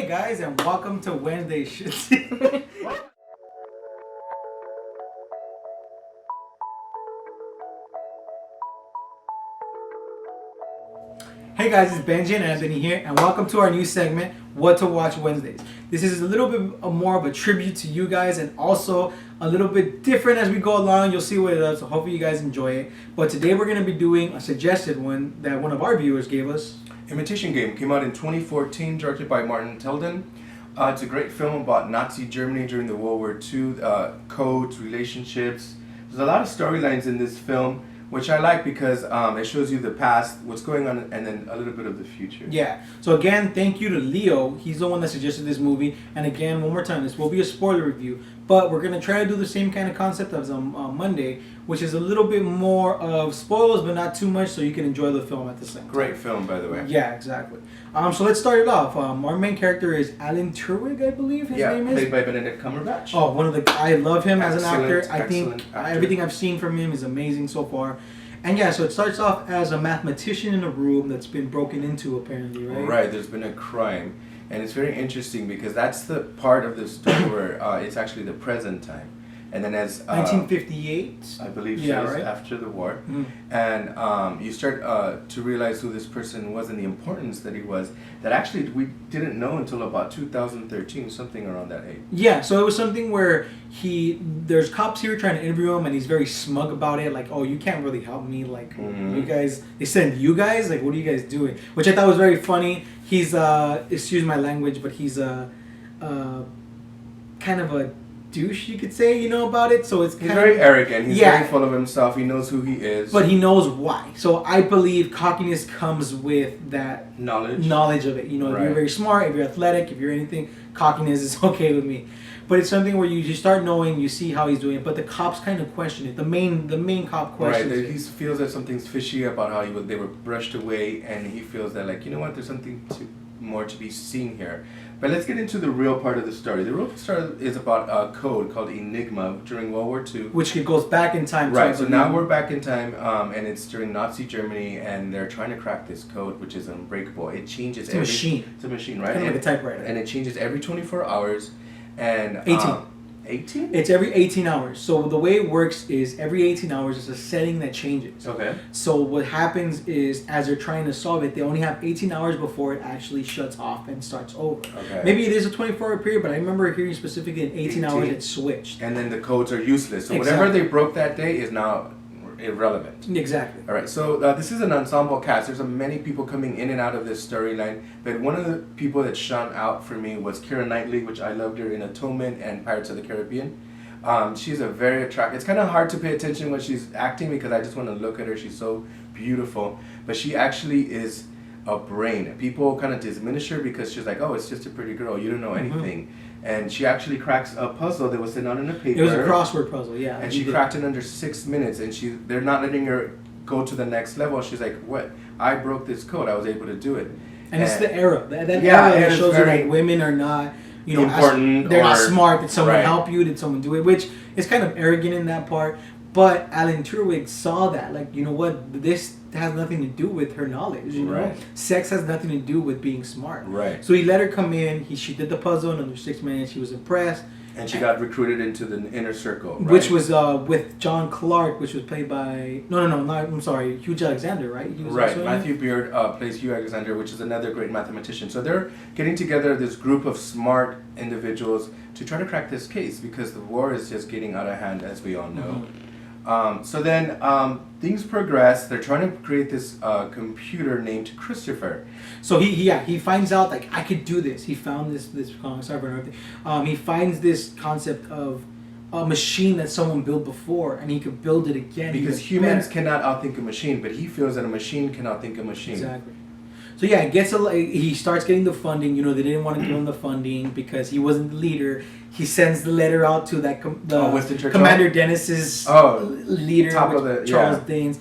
Hey guys, and welcome to Wednesday Shit. Hey guys, it's Benji and Anthony here, and welcome to our new segment, What to Watch Wednesdays. This is a little bit more of a tribute to you guys, and also a little bit different as we go along. You'll see what it is, so hopefully you guys enjoy it. But today we're going to be doing a suggested one that one of our viewers gave us. Imitation Game came out in 2014, directed by Morten. It's a great film about Nazi Germany during the World War II, codes, relationships. There's a lot of storylines in this film, which I like because it shows you the past, what's going on, and then a little bit of the future. Yeah. So again, thank you to Leo. He's the one that suggested this movie. And again, one more time, this will be a spoiler review. But we're going to try to do the same kind of concept as on Monday, which is a little bit more of spoilers, but not too much, so you can enjoy the film at the same time. Great film, by the way. Yeah, exactly. So let's start it off. Our main character is Alan Turing, I believe his name is. Played by Benedict Cumberbatch. Oh, I love him as an actor. Excellent I think actor. everything I've seen from him is amazing so far. And yeah, so it starts off as a mathematician in a room that's been broken into, apparently, right? Right, there's been a crime. And it's very interesting because that's the part of the story where it's actually the present time. And then as 1958, I believe yeah, so, right? after the war. Mm-hmm. And you start to realize who this person was and the importance that he was, that actually we didn't know until about 2013, something around that age. Yeah, so it was something where there's cops here trying to interview him, and he's very smug about it, like, oh, you can't really help me, like, you guys, they send you guys, like, what are you guys doing? Which I thought was very funny. He's, excuse my language, but he's kind of a douche, you could say, about it. So it's he's very arrogant. He's very full of himself. He knows who he is, but he knows why. So I believe cockiness comes with that knowledge of it. If you're very smart, if you're athletic, if you're anything, cockiness is okay with me. But it's something where you start knowing, you see how he's doing it, but the cops kind of question it. The main cop questions it. He feels that something's fishy about how they were brushed away, and he feels that, like, you know what, there's something more to be seen here. But let's get into the real part of the story. The real story is about a code called Enigma during World War II. Which goes back in time. Right, so now we're back in time, and it's during Nazi Germany, and they're trying to crack this code, which is unbreakable. It changes It's a machine. It's a machine, right? Kind of like a typewriter. And it changes every 24 hours. And 18. 18? It's every 18 hours. So the way it works is every 18 hours is a setting that changes. Okay. So what happens is, as they're trying to solve it, they only have 18 hours before it actually shuts off and starts over. Okay. Maybe it is a 24-hour period, but I remember hearing specifically in 18 hours it switched. And then the codes are useless. So whatever they broke that day is now irrelevant. Exactly. All right, so this is an ensemble cast. There's many people coming in and out of this storyline, but one of the people that shone out for me was Keira Knightley, which I loved her in Atonement and Pirates of the Caribbean. She's a very attractive. It's kind of hard to pay attention when she's acting because I just want to look at her. She's so beautiful, but she actually is a brain. People kind of diminish her because she's like, oh, it's just a pretty girl. You don't know anything. And she actually cracks a puzzle that was sitting out in a paper. It was a crossword puzzle, yeah. And she cracked it under 6 minutes, and they're not letting her go to the next level. She's like, what? I broke this code. I was able to do it. And it's the era. That era that shows you that women are not, important. They're not smart. Did someone help you? Did someone do it? Which is kind of arrogant in that part. But Alan Turing saw that, like, you know what? This has nothing to do with her knowledge. You know, sex has nothing to do with being smart. Right. So he let her come in. She did the puzzle in under 6 minutes. She was impressed. And she got recruited into the inner circle, right? Which was with John Clark, which was played by I'm sorry, Hugh Alexander, right? He was Matthew B.A.R. Plays Hugh Alexander, which is another great mathematician. So they're getting together this group of smart individuals to try to crack this case because the war is just getting out of hand, as we all know. So then things progress. They're trying to create this computer named Christopher. So he finds out, like, I could do this. He found this he finds this concept of a machine that someone built before, and he could build it again. Because humans cannot outthink a machine, but he feels that a machine can outthink a machine. Exactly. So yeah, he starts getting the funding. They didn't want to give him the funding because he wasn't the leader. He sends the letter out to that Commander Dennis's leader, Charles Danes.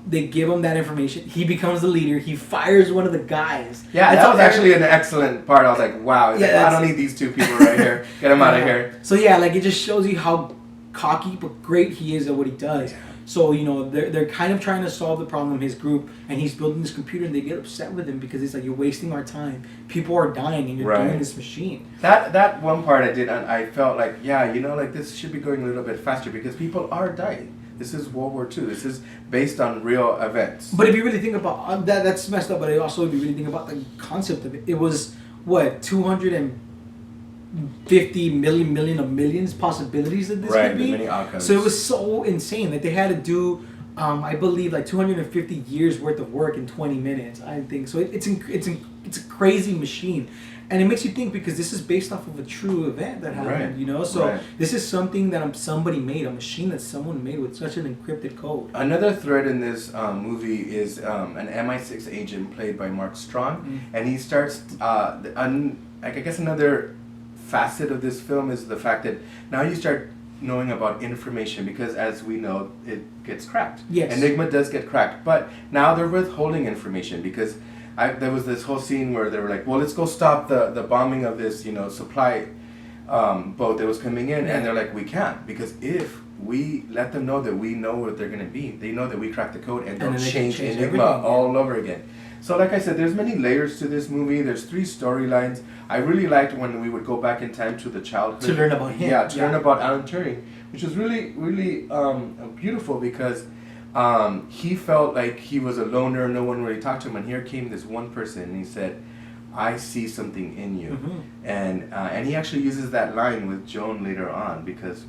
They give him that information. He becomes the leader. He fires one of the guys. Yeah, that was actually an excellent part. I was like, wow, I don't need these two people right here. Get them out of here. So yeah, like, it just shows you how cocky but great he is at what he does. So, they're kind of trying to solve the problem, his group, and he's building this computer, and they get upset with him because it's like, you're wasting our time. People are dying, and you're doing this machine. That one part I felt like, this should be going a little bit faster because people are dying. This is World War II. This is based on real events. But if you really think about that, that's messed up. But also, if you really think about the concept of it, it was what 250 million of millions possibilities that this could be. Many outcomes. So it was so insane that they had to do, I believe, like 250 years worth of work in 20 minutes. I think so. It's a crazy machine. And it makes you think because this is based off of a true event that happened, So this is something that somebody made, a machine that someone made with such an encrypted code. Another thread in this movie is an MI6 agent played by Mark Strong, and he starts. I guess another facet of this film is the fact that now you start knowing about information because, as we know, it gets cracked. Yes. Enigma does get cracked, but now they're withholding information because. There was this whole scene where they were like, well, let's go stop the bombing of this, supply boat that was coming in. And they're like, we can't. Because if we let them know that we know what they're going to be, they know that we cracked the code and they'll change Enigma all over again. So like I said, there's many layers to this movie. There's 3 storylines. I really liked when we would go back in time to the childhood. To learn about him. Yeah, to learn about Alan Turing, which was really, really beautiful because... he felt like he was a loner, no one really talked to him, and here came this one person and he said, I see something in you. And he actually uses that line with Joan later on because,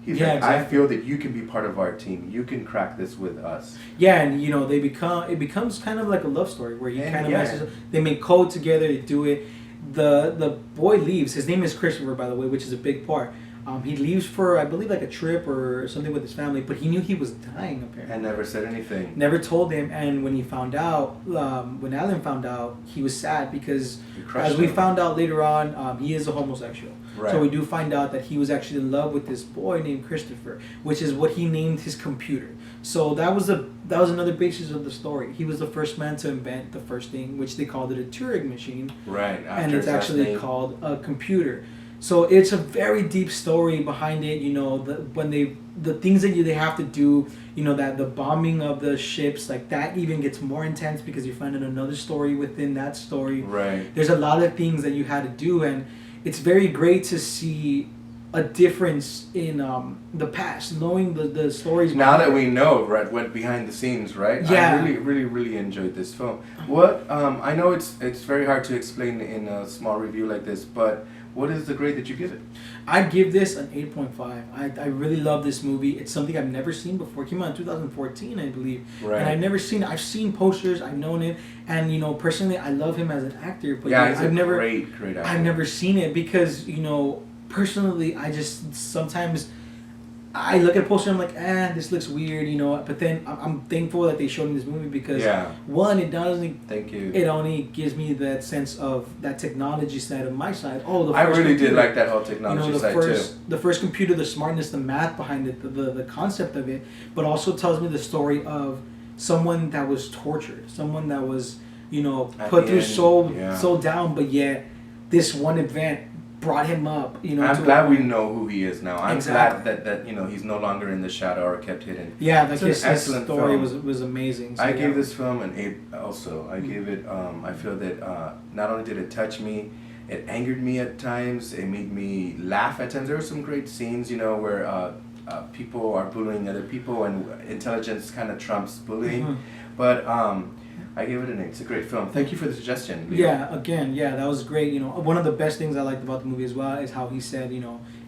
he's I feel that you can be part of our team. You can crack this with us. Yeah, and it becomes kind of like a love story where you kind of messes up. They make code together, they do it. The boy leaves. His name is Christopher, by the way, which is a big part. He leaves for, I believe, like a trip or something with his family, but he knew he was dying, apparently. And never said anything. Never told him, and when he found out, when Alan found out, he was sad because, as we found out later on, he is a homosexual. Right. So we do find out that he was actually in love with this boy named Christopher, which is what he named his computer. So that was another basis of the story. He was the first man to invent the first thing, which they called it a Turing machine. Right. And it's actually called a computer. So it's a very deep story behind it, the things that they have to do, that the bombing of the ships, like that even gets more intense because you find another story within that story. Right. There's a lot of things that you had to do, and it's very great to see a difference in the past, knowing the stories. Now that we know, went behind the scenes, right? Yeah. I really, really, really enjoyed this film. What I know it's very hard to explain in a small review like this, but what is the grade that you give it? I'd give this an 8.5. I really love this movie. It's something I've never seen before. It came out in 2014, I believe. Right. And I've never seen it. I've seen posters. I've known it. And, personally, I love him as an actor. But he's a great actor. I've never seen it because, personally, I just sometimes... I look at a poster and I'm like, this looks weird, But then I'm thankful that they showed me this movie because one, it doesn't. Thank you. It only gives me that sense of that technology side of my side. Oh, I really did like that whole technology side too. The first computer, the smartness, the math behind it, the concept of it, but also tells me the story of someone that was tortured, someone that was put through so down, but yet this one event brought him up, I'm glad we know who he is now. I'm glad that he's no longer in the shadow or kept hidden. Yeah, his story was amazing. So I gave this film an 8 also. I gave it, I feel that not only did it touch me, it angered me at times, it made me laugh at times. There were some great scenes, where people are bullying other people and intelligence kind of trumps bullying. But I gave it an 8. It's a great film. Thank you for the suggestion, Leo. Yeah, that was great. One of the best things I liked about the movie as well is how he said,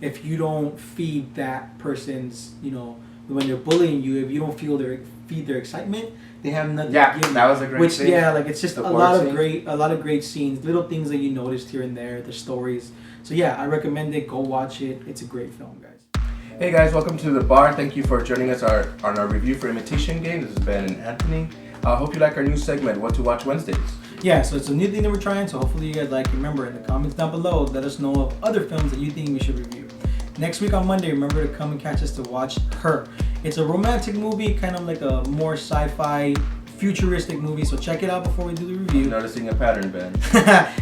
if you don't feed that person's, when they're bullying you, if you don't feed their excitement, they have nothing to give you. That was a great scene. It's just a lot of great scenes, little things that you noticed here and there, the stories. So yeah, I recommend it. Go watch it. It's a great film, guys. Hey guys, welcome to TheB.A.R. Thank you for joining us on our review for Imitation Game. This is Ben and Anthony. I hope you like our new segment, What to Watch Wednesdays. Yeah, so it's a new thing that we're trying, so hopefully you guys like it. Remember, in the comments down below, let us know of other films that you think we should review. Next week on Monday, remember to come and catch us to watch Her. It's a romantic movie, kind of like a more sci-fi futuristic movie. So check it out before we do the review. I'm noticing a pattern, Ben.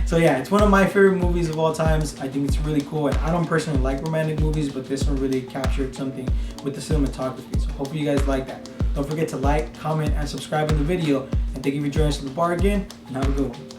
So yeah, it's one of my favorite movies of all times. I think it's really cool, and I don't personally like romantic movies, but this one really captured something with the cinematography. So hopefully you guys like that. Don't forget to like, comment, and subscribe in the video. And thank you for joining us at the bar again, and have a good one.